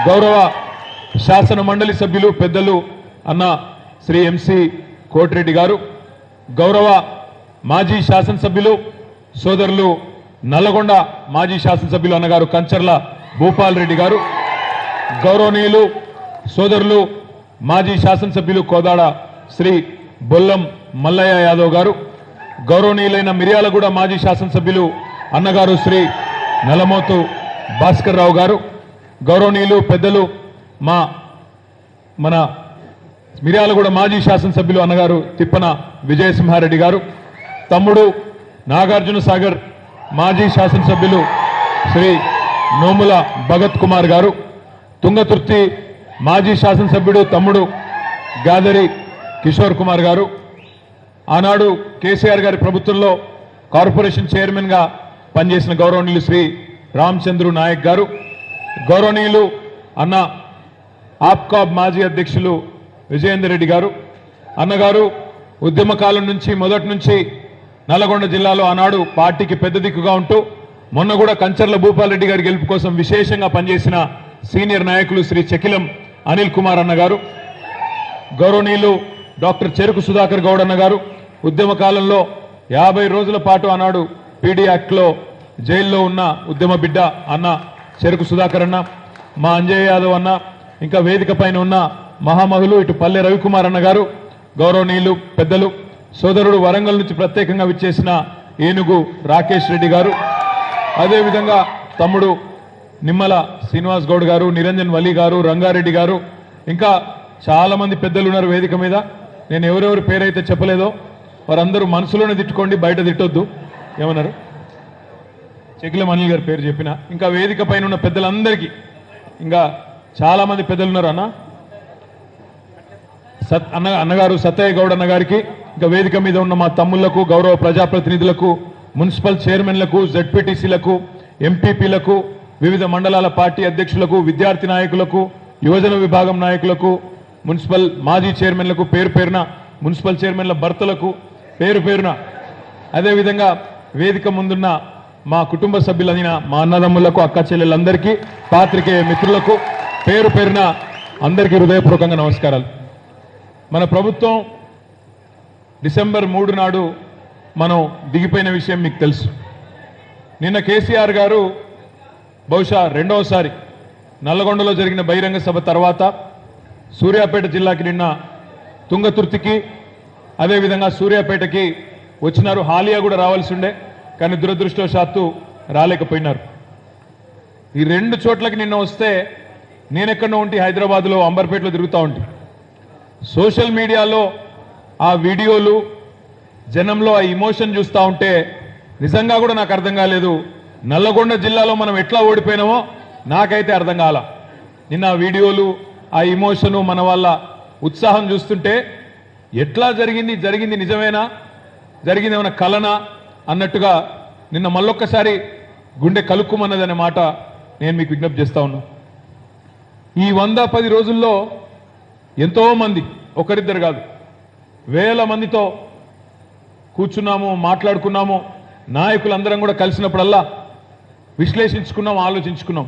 గౌరవ శాసన మండలి సభ్యులు పెద్దలు అన్న శ్రీ ఎంసి కోటిరెడ్డి గారు, గౌరవ మాజీ శాసనసభ్యులు సోదరులు నల్లగొండ మాజీ శాసనసభ్యులు అన్నగారు కంచర్ల భూపాల్ రెడ్డి గారు, గౌరవనీయులు సోదరులు మాజీ శాసనసభ్యులు కోదాడ శ్రీ బొల్లం మల్లయ్య యాదవ్ గారు, గౌరవనీయులైన మిర్యాలగూడ మాజీ శాసనసభ్యులు అన్నగారు శ్రీ నల్లమోతు భాస్కర్ రావు గారు, గౌరవనీయులు పెద్దలు మన మిర్యాలగూడ మాజీ శాసనసభ్యులు అన్నగారు తిప్పన విజయసింహారెడ్డి గారు, తమ్ముడు నాగార్జున సాగర్ మాజీ శాసనసభ్యులు శ్రీ నోముల భగత్ కుమార్ గారు, తుంగతుర్తి మాజీ శాసనసభ్యుడు తమ్ముడు గాదరి కిషోర్ కుమార్ గారు, ఆనాడు కేసీఆర్ గారి ప్రభుత్వంలో కార్పొరేషన్ చైర్మన్ గా పనిచేసిన గౌరవనీయులు శ్రీ రామచంద్రు నాయక్ గారు, గౌరవనీయులు అన్న ఆప్కాబ్ మాజీ అధ్యక్షులు విజయేందర్ రెడ్డి గారు, అన్నగారు ఉద్యమకాలం నుంచి మొదటి నుంచి నల్లగొండ జిల్లాలో ఆనాడు పార్టీకి పెద్ద దిక్కుగా ఉంటూ మొన్న కూడా కంచర్ల భూపాల్ రెడ్డి గారి గెలుపు కోసం విశేషంగా పనిచేసిన సీనియర్ నాయకులు శ్రీ చెకిలం అనిల్ కుమార్ అన్న గారు, గౌరవనీయులు డాక్టర్ చెరుకు సుధాకర్ గౌడ్ అన్న గారు, ఉద్యమ కాలంలో 50 రోజుల పాటు ఆనాడు పీడీ యాక్ట్ లో జైల్లో ఉన్న ఉద్యమ బిడ్డ అన్న చెరుకు సుధాకర్ అన్న, మా అంజయ్య యాదవ్ అన్న, ఇంకా వేదిక పైన ఉన్న మహామహులు ఇటు పల్లె రవికుమార్ అన్న గారు, గౌరవనీయులు పెద్దలు సోదరుడు వరంగల్ నుంచి ప్రత్యేకంగా విచ్చేసిన ఏనుగు రాకేష్ రెడ్డి గారు, అదేవిధంగా తమ్ముడు నిమ్మల శ్రీనివాస్ గౌడ్ గారు, నిరంజన్ వలి గారు, రంగారెడ్డి గారు, ఇంకా చాలా మంది పెద్దలు ఉన్నారు వేదిక మీద. నేను ఎవరెవరి పేరైతే చెప్పలేదో వారందరూ మనసులోనే తిట్టుకోండి, బయట తిట్టొద్దు. ఏమన్నారు? చెకిలం అనిల్ గారి పేరు చెప్పిన, ఇంకా వేదిక పైన ఉన్న పెద్దలందరికీ, ఇంకా చాలా మంది పెద్దలు ఉన్నారు అన్నగారు సత్తయ్య గౌడ్ అన్న గారికి, ఇంకా వేదిక మీద ఉన్న మా తమ్ముళ్లకు, గౌరవ ప్రజాప్రతినిధులకు, మున్సిపల్ చైర్మన్లకు, జెడ్పీటీసీలకు, ఎంపీపీలకు, వివిధ మండలాల పార్టీ అధ్యక్షులకు, విద్యార్థి నాయకులకు, యువజన విభాగం నాయకులకు, మున్సిపల్ మాజీ చైర్మన్లకు, పేరు పేరున మున్సిపల్ చైర్మన్ల భర్తలకు పేరు పేరున, అదేవిధంగా వేదిక ముందున్న మా కుటుంబ సభ్యులైన మా అన్నదమ్ములకు, అక్క చెల్లెలందరికీ, పాత్రికేయ మిత్రులకు పేరు పేరున అందరికీ హృదయపూర్వకంగా నమస్కారాలు. మన ప్రభుత్వం డిసెంబర్ 3 నాడు మనం దిగిపోయిన విషయం మీకు తెలుసు. నిన్న కేసీఆర్ గారు బహుశా రెండవసారి నల్లగొండలో జరిగిన బహిరంగ సభ తర్వాత సూర్యాపేట జిల్లాకి నిన్న తుంగతుర్తికి అదేవిధంగా సూర్యాపేటకి వచ్చినారు. హాలియా కూడా రావాల్సి ఉండే, కానీ దురదృష్టవశాత్తు రాలేకపోయినారు. ఈ 2 చోట్లకి నిన్న వస్తే నేనెక్కడో ఉంటే హైదరాబాద్లో అంబర్పేటలో తిరుగుతూ ఉంటే సోషల్ మీడియాలో ఆ వీడియోలు, జనంలో ఆ ఇమోషన్ చూస్తూ ఉంటే నిజంగా కూడా నాకు అర్థం కాలేదు. నల్లగొండ జిల్లాలో మనం ఎట్లా ఓడిపోయినామో నాకైతే అర్థం కాల. నిన్న ఆ వీడియోలు, ఆ ఇమోషను, మన వాళ్ళ ఉత్సాహం చూస్తుంటే ఎట్లా జరిగింది నిజమేనా, జరిగింది ఏమైనా కలనా అన్నట్టుగా నిన్న మళ్ళొక్కసారి గుండె కలుక్కుమన్నదనే మాట నేను మీకు విజ్ఞప్తి చేస్తా ఉన్నా. ఈ 110 రోజుల్లో ఎంతో మంది, ఒకరిద్దరు కాదు, వేల మందితో కూర్చున్నాము, మాట్లాడుకున్నాము. నాయకులందరం కూడా కలిసినప్పుడల్లా విశ్లేషించుకున్నాం, ఆలోచించుకున్నాం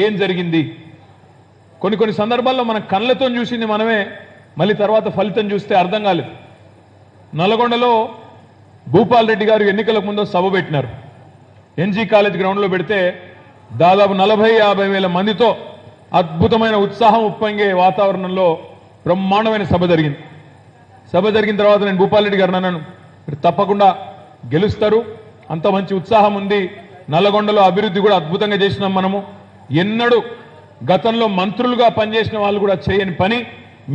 ఏం జరిగింది. కొన్ని సందర్భాల్లో మన కళ్ళతో చూసింది మనమే, మళ్ళీ తర్వాత ఫలితం చూస్తే అర్థం కాలేదు. నల్గొండలో భూపాల్ రెడ్డి గారు ఎన్నికలకు ముందు సభ పెట్టినారు. ఎన్జీ కాలేజ్ గ్రౌండ్లో పెడితే దాదాపు 40-50 వేల మందితో అద్భుతమైన ఉత్సాహం ఉప్పొంగే వాతావరణంలో బ్రహ్మాండమైన సభ జరిగింది. సభ జరిగిన తర్వాత నేను భూపాల్ రెడ్డి గారు అన్నాను, మీరు తప్పకుండా గెలుస్తారు, అంత మంచి ఉత్సాహం ఉంది, నల్లగొండలో అభివృద్ధి కూడా అద్భుతంగా చేసినాం మనము, ఎన్నడూ గతంలో మంత్రులుగా పనిచేసిన వాళ్ళు కూడా చేయని పని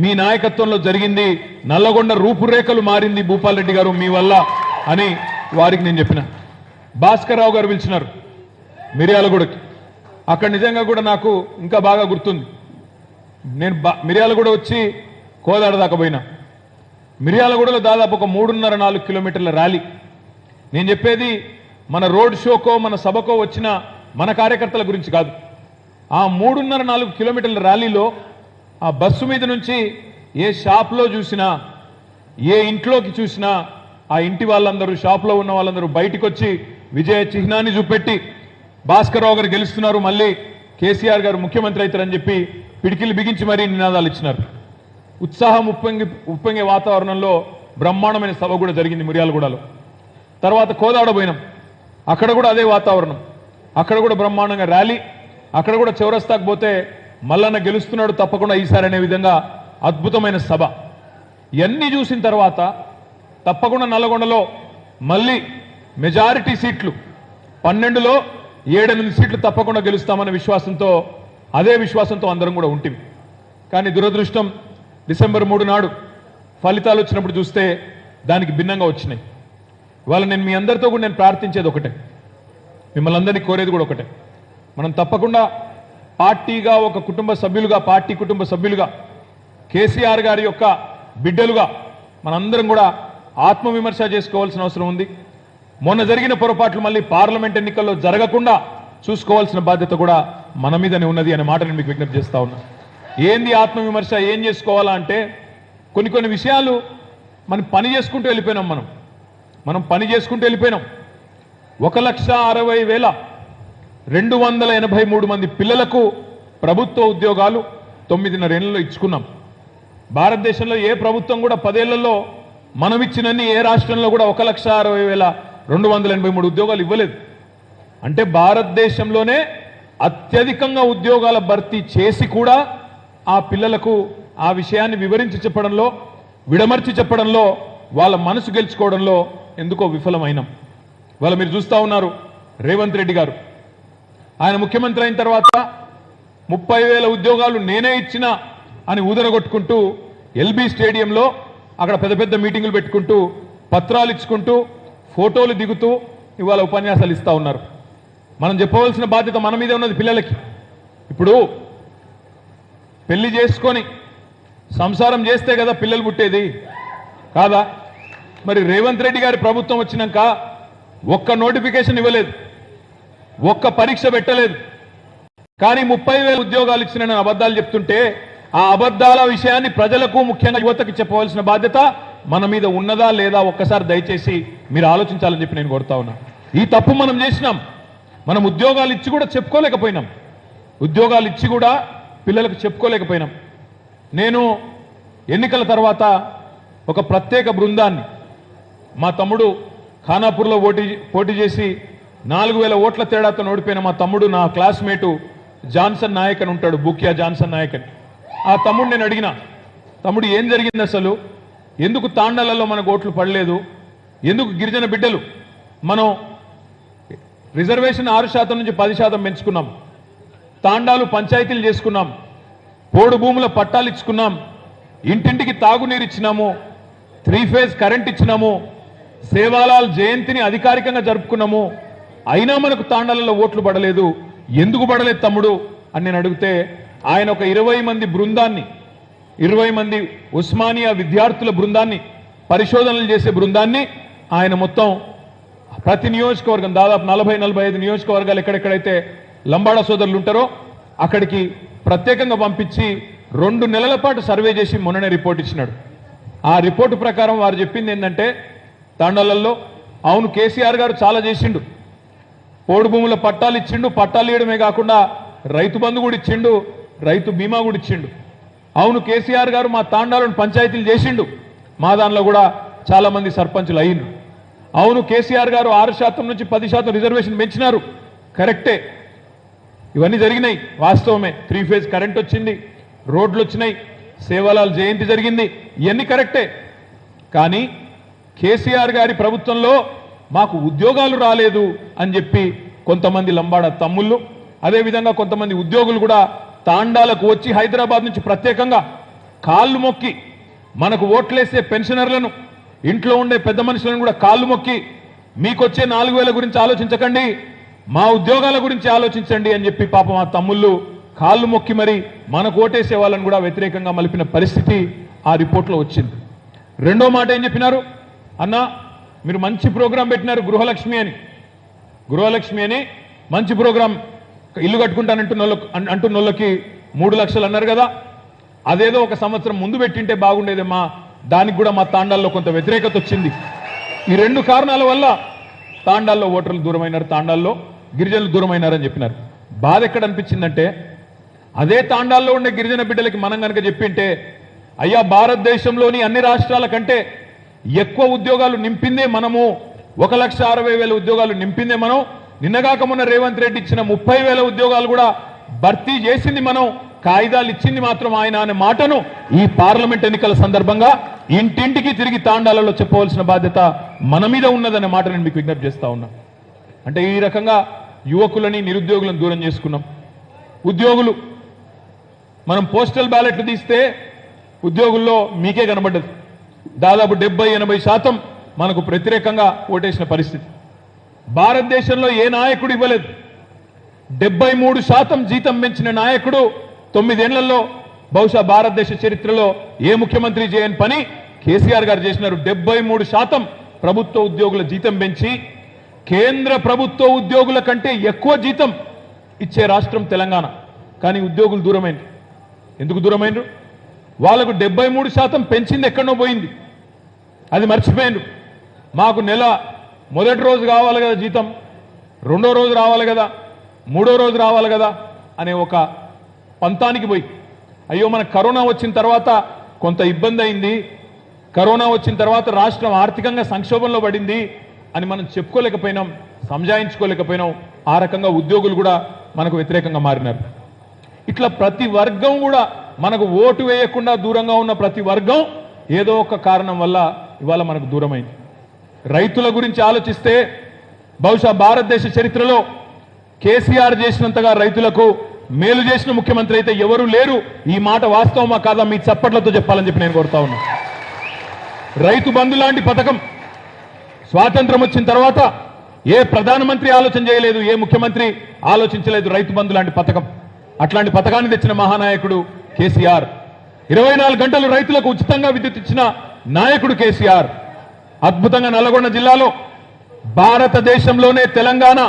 మీ నాయకత్వంలో జరిగింది, నల్లగొండ రూపురేఖలు మారింది భూపాల్ రెడ్డి గారు మీ వల్ల అని వారికి నేను చెప్పిన. భాస్కర్ రావు గారు పిలిచినారు మిర్యాలగూడకి. అక్కడ నిజంగా కూడా నాకు ఇంకా బాగా గుర్తుంది. నేను మిర్యాలగూడ వచ్చి కోదాడ దాకా పోయినా. మిర్యాలగూడలో దాదాపు ఒక 3.5-4 కిలోమీటర్ల ర్యాలీ. నేను చెప్పేది మన రోడ్ షోకో మన సభకో వచ్చిన మన కార్యకర్తల గురించి కాదు. ఆ 3.5-4 కిలోమీటర్ల ర్యాలీలో ఆ బస్సు మీద నుంచి ఏ షాప్లో చూసినా, ఏ ఇంట్లోకి చూసినా ఆ ఇంటి వాళ్ళందరూ, షాప్లో ఉన్న వాళ్ళందరూ బయటికి వచ్చి విజయ చిహ్నాన్ని చూపెట్టి భాస్కర్ రావు గారు గెలుస్తున్నారు, మళ్ళీ కేసీఆర్ గారు ముఖ్యమంత్రి అవుతారని చెప్పి పిడికిలు బిగించి మరీ నినాదాలు ఇచ్చినారు. ఉత్సాహం ఉప్పొంగే వాతావరణంలో బ్రహ్మాండమైన సభ కూడా జరిగింది మిర్యాలగూడలో. తర్వాత కోదాడ పోయినాం, అక్కడ కూడా అదే వాతావరణం, అక్కడ కూడా బ్రహ్మాండంగా ర్యాలీ, అక్కడ కూడా చౌరస్తాకు పోతే మల్లన్న గెలుస్తున్నాడు తప్పకుండా ఈసారి అనే విధంగా అద్భుతమైన సభ. ఇవన్నీ చూసిన తర్వాత తప్పకుండా నల్లగొండలో మళ్ళీ మెజారిటీ సీట్లు 12లో 7-8 సీట్లు తప్పకుండా గెలుస్తామనే విశ్వాసంతో, అదే విశ్వాసంతో అందరం కూడా ఉంటుంది. కానీ దురదృష్టం డిసెంబర్ 3 నాడు ఫలితాలు వచ్చినప్పుడు చూస్తే దానికి భిన్నంగా వచ్చినాయి. ఇవాళ నేను మీ అందరితో కూడా నేను ప్రార్థించేది ఒకటే, మిమ్మల్ని అందరినీ కోరేది కూడా ఒకటే. మనం తప్పకుండా పార్టీగా ఒక కుటుంబ సభ్యులుగా, పార్టీ కుటుంబ సభ్యులుగా, కేసీఆర్ గారి యొక్క బిడ్డలుగా మనందరం కూడా ఆత్మవిమర్శ చేసుకోవాల్సిన అవసరం ఉంది. మొన్న జరిగిన పొరపాట్లు మళ్ళీ పార్లమెంట్ ఎన్నికల్లో జరగకుండా చూసుకోవాల్సిన బాధ్యత కూడా మన మీదనే ఉన్నది అనే మాట నేను మీకు విజ్ఞప్తి చేస్తా ఉన్నా. ఏంది ఆత్మవిమర్శ, ఏం చేసుకోవాలా అంటే కొన్ని విషయాలు మనం పని చేసుకుంటూ వెళ్ళిపోయినాం. మనం పని చేసుకుంటూ వెళ్ళిపోయినాం. 1,60,283 మంది పిల్లలకు ప్రభుత్వ ఉద్యోగాలు 9.5 ఏళ్లలో ఇచ్చుకున్నాం. భారతదేశంలో ఏ ప్రభుత్వం కూడా 10 ఏళ్లలో మనం ఇచ్చినన్ని ఏ రాష్ట్రంలో కూడా 1,60,283 ఉద్యోగాలు ఇవ్వలేదు. అంటే భారతదేశంలోనే అత్యధికంగా ఉద్యోగాల భర్తీ చేసి కూడా ఆ పిల్లలకు ఆ విషయాన్ని వివరించి చెప్పడంలో, విడమర్చి చెప్పడంలో, వాళ్ళ మనసు గెలుచుకోవడంలో ఎందుకో విఫలమైనాం. వాళ్ళ మీరు చూస్తా ఉన్నారు, రేవంత్ రెడ్డి గారు ఆయన ముఖ్యమంత్రి అయిన తర్వాత 30,000 ఉద్యోగాలు నేనే ఇచ్చినా అని ఊదరగొట్టుకుంటూ ఎల్బీ స్టేడియంలో అక్కడ పెద్ద పెద్ద మీటింగులు పెట్టుకుంటూ, పత్రాలు ఇచ్చుకుంటూ, ఫోటోలు దిగుతూ ఇవాళ ఉపన్యాసాలు ఇస్తా ఉన్నారు. మనం చెప్పవలసిన బాధ్యత మన మీదే ఉన్నది పిల్లలకి. ఇప్పుడు పెళ్లి చేసుకొని సంసారం చేస్తే కదా పిల్లలు పుట్టేది కాదా? మరి రేవంత్ రెడ్డి గారి ప్రభుత్వం వచ్చినాక ఒక్క నోటిఫికేషన్ ఇవ్వలేదు, ఒక్క పరీక్ష పెట్టలేదు. కానీ 30,000 ఉద్యోగాలు ఇచ్చిన అబద్ధాలు చెప్తుంటే ఆ అబద్ధాల విషయాన్ని ప్రజలకు, ముఖ్యంగా యువతకి చెప్పవలసిన బాధ్యత మన మీద ఉన్నదా లేదా ఒక్కసారి దయచేసి మీరు ఆలోచించాలని చెప్పి నేను కోరుతా ఉన్నా. ఈ తప్పు మనం చేసినాం. మనం ఉద్యోగాలు ఇచ్చి కూడా చెప్పుకోలేకపోయినాం, ఉద్యోగాలు ఇచ్చి కూడా పిల్లలకు చెప్పుకోలేకపోయినాం. నేను ఎన్నికల తర్వాత ఒక ప్రత్యేక బృందాన్ని, మా తమ్ముడు ఖానాపూర్లో పోటీ చేసి 4,000 ఓట్ల తేడాతో ఓడిపోయిన మా తమ్ముడు, నా క్లాస్మేటు జాన్సన్ నాయక్ అని ఉంటాడు, బూకియా జాన్సన్ నాయక్ అని. ఆ తమ్ముడు నేను అడిగిన, తమ్ముడు ఏం జరిగింది అసలు, ఎందుకు తాండాలలో మనకు ఓట్లు పడలేదు, ఎందుకు గిరిజన బిడ్డలు మనం రిజర్వేషన్ 6% నుంచి 10% పెంచుకున్నాం, తాండాలు పంచాయతీలు చేసుకున్నాం, పోడు భూముల పట్టాలు ఇచ్చుకున్నాం, ఇంటింటికి తాగునీరు ఇచ్చినాము, 3 ఫేజ్ కరెంట్ ఇచ్చినాము, సేవాలాల్ జయంతిని అధికారికంగా జరుపుకున్నాము, అయినా మనకు తాండాలలో ఓట్లు పడలేదు, ఎందుకు పడలేదు తమ్ముడు అని నేను అడిగితే ఆయన ఒక 20 మంది బృందాన్ని, 20 మంది ఉస్మానియా విద్యార్థుల బృందాన్ని, పరిశోధనలు చేసే బృందాన్ని ఆయన మొత్తం ప్రతి నియోజకవర్గం దాదాపు 40-45 నియోజకవర్గాలు ఎక్కడెక్కడైతే లంబాడా సోదరులు ఉంటారో అక్కడికి ప్రత్యేకంగా పంపించి 2 నెలల పాటు సర్వే చేసి మొన్ననే రిపోర్ట్ ఇచ్చినాడు. ఆ రిపోర్టు ప్రకారం వారు చెప్పింది ఏంటంటే, తాండాలలో అవును కేసీఆర్ గారు చాలా చేసిండు, పోడు భూముల పట్టాలు ఇచ్చిండు, పట్టాలు ఇవ్వడమే కాకుండా రైతు బంధు కూడా ఇచ్చిండు, రైతు బీమా కూడా ఇచ్చిండు. అవును కేసీఆర్ గారు మా తాండాలను పంచాయతీలు చేసిండు, మా దానిలో కూడా చాలా మంది సర్పంచులు అయ్యిండు. అవును కేసీఆర్ గారు 6% నుంచి 10% రిజర్వేషన్ పెంచినారు, కరెక్టే, ఇవన్నీ జరిగినాయి, వాస్తవమే. 3 ఫేజ్ కరెంట్ వచ్చింది, రోడ్లు వచ్చినాయి, సేవాలాల్ జయంతి జరిగింది, ఇవన్నీ కరెక్టే. కానీ కేసీఆర్ గారి ప్రభుత్వంలో మాకు ఉద్యోగాలు రాలేదు అని చెప్పి కొంతమంది లంబాడా తమ్ముళ్ళు, అదేవిధంగా కొంతమంది ఉద్యోగులు కూడా తాండాలకు వచ్చి హైదరాబాద్ నుంచి ప్రత్యేకంగా కాళ్ళు మొక్కి, మనకు ఓట్లేసే పెన్షనర్లను, ఇంట్లో ఉండే పెద్ద మనుషులను కూడా కాళ్ళు మొక్కి, మీకొచ్చే 4,000 గురించి ఆలోచించకండి, మా ఉద్యోగాల గురించి ఆలోచించండి అని చెప్పి పాపం ఆ తమ్ముళ్ళు కాళ్ళు మొక్కి మరి మనకు ఓటేసే వాళ్ళని కూడా వ్యతిరేకంగా మలిపిన పరిస్థితి ఆ రిపోర్ట్లో వచ్చింది. రెండో మాట ఏం చెప్పినారు, అన్నా మీరు మంచి ప్రోగ్రాం పెట్టినారు గృహలక్ష్మి అని మంచి ప్రోగ్రాం, ఇల్లు కట్టుకుంటానంటున్నోళ్ళకి 3 లక్షలు అన్నారు కదా, అదేదో ఒక సంవత్సరం ముందు పెట్టింటే బాగుండేదమ్మా, దానికి కూడా మా తాండాల్లో కొంత వ్యతిరేకత వచ్చింది. ఈ 2 కారణాల వల్ల తాండాల్లో ఓటర్లు దూరమైనారు, తాండాల్లో గిరిజనులు దూరమైనారని చెప్పినారు. బాధ ఎక్కడ అనిపించిందంటే అదే తాండాల్లో ఉండే గిరిజన బిడ్డలకి మనం కనుక చెప్పింటే అయ్యా భారతదేశంలోని అన్ని రాష్ట్రాల కంటే ఎక్కువ ఉద్యోగాలు నింపిందే మనము 1,60,000 ఉద్యోగాలు నింపిందే మనం నిన్నగాక మొన్న రేవంత్ రెడ్డి ఇచ్చిన 30,000 ఉద్యోగాలు కూడా భర్తీ చేసింది మనం కాయిదాలు ఇచ్చింది మాత్రం ఆయన అనే మాటను ఈ పార్లమెంట్ ఎన్నికల సందర్భంగా ఇంటింటికి తిరిగి తాండాలలో చెప్పవలసిన బాధ్యత మన మీద ఉన్నదనే మాట నేను మీకు విజ్ఞప్తి చేస్తా ఉన్నా. అంటే ఈ రకంగా యువకులని నిరుద్యోగులను దూరం చేసుకున్నాం. ఉద్యోగులు మనం పోస్టల్ బ్యాలెట్లు తీస్తే ఉద్యోగుల్లో మీకే కనబడ్డది. దాదాపు 70-80% మనకు వ్యతిరేకంగా ఓటేసిన పరిస్థితి. భారతదేశంలో ఏ నాయకుడు ఇవ్వలేదు. 73% జీతం పెంచిన నాయకుడు 9 ఏళ్లలో బహుశా భారతదేశ చరిత్రలో ఏ ముఖ్యమంత్రి చేయని పని కేసీఆర్ గారు చేసినారు. 73% ప్రభుత్వ ఉద్యోగుల జీతం పెంచి కేంద్ర ప్రభుత్వ ఉద్యోగుల కంటే ఎక్కువ జీతం ఇచ్చే రాష్ట్రం తెలంగాణ. కానీ ఉద్యోగులు దూరమైంది. ఎందుకు దూరమైనరు? వాళ్ళకు 73% పెంచింది ఎక్కడో పోయింది, అది మర్చిపోయిండ్రు. మాకు నెల మొదటి రోజు కావాలి కదా జీతం, రెండో రోజు రావాలి కదా, మూడో రోజు రావాలి కదా అనే ఒక పంతానికి పోయి అయ్యో మన కరోనా వచ్చిన తర్వాత కొంత ఇబ్బంది అయింది, కరోనా వచ్చిన తర్వాత రాష్ట్రం ఆర్థికంగా సంక్షోభంలో పడింది అని మనం చెప్పుకోలేకపోయినాం, సంజాయించుకోలేకపోయినాం. ఆ రకంగా ఉద్యోగులు కూడా మనకు వ్యతిరేకంగా మారినారు. ఇట్లా ప్రతి వర్గం కూడా మనకు ఓటు వేయకుండా దూరంగా ఉన్న ప్రతి వర్గం ఏదో ఒక కారణం వల్ల ఇవాళ మనకు దూరమైంది. రైతుల గురించి ఆలోచిస్తే బహుశా భారతదేశ చరిత్రలో కేసీఆర్ చేసినంతగా రైతులకు మేలు చేసిన ముఖ్యమంత్రి అయితే ఎవరూ లేరు. ఈ మాట వాస్తవమా కాదా మీ చప్పట్లతో చెప్పాలని చెప్పి నేను కోరుతా ఉన్నా. రైతు బంధు లాంటి పథకం స్వాతంత్రం వచ్చిన తర్వాత ఏ ప్రధానమంత్రి ఆలోచన చేయలేదు, ఏ ముఖ్యమంత్రి ఆలోచించలేదు. రైతు బంధు లాంటి పథకం, అట్లాంటి పథకాన్ని తెచ్చిన మహానాయకుడు కేసీఆర్. 24 గంటలు రైతులకు ఉచితంగా విద్యుత్ ఇచ్చిన నాయకుడు కేసీఆర్. అద్భుతంగా నల్లగొండ జిల్లాలో భారతదేశంలోనే తెలంగాణ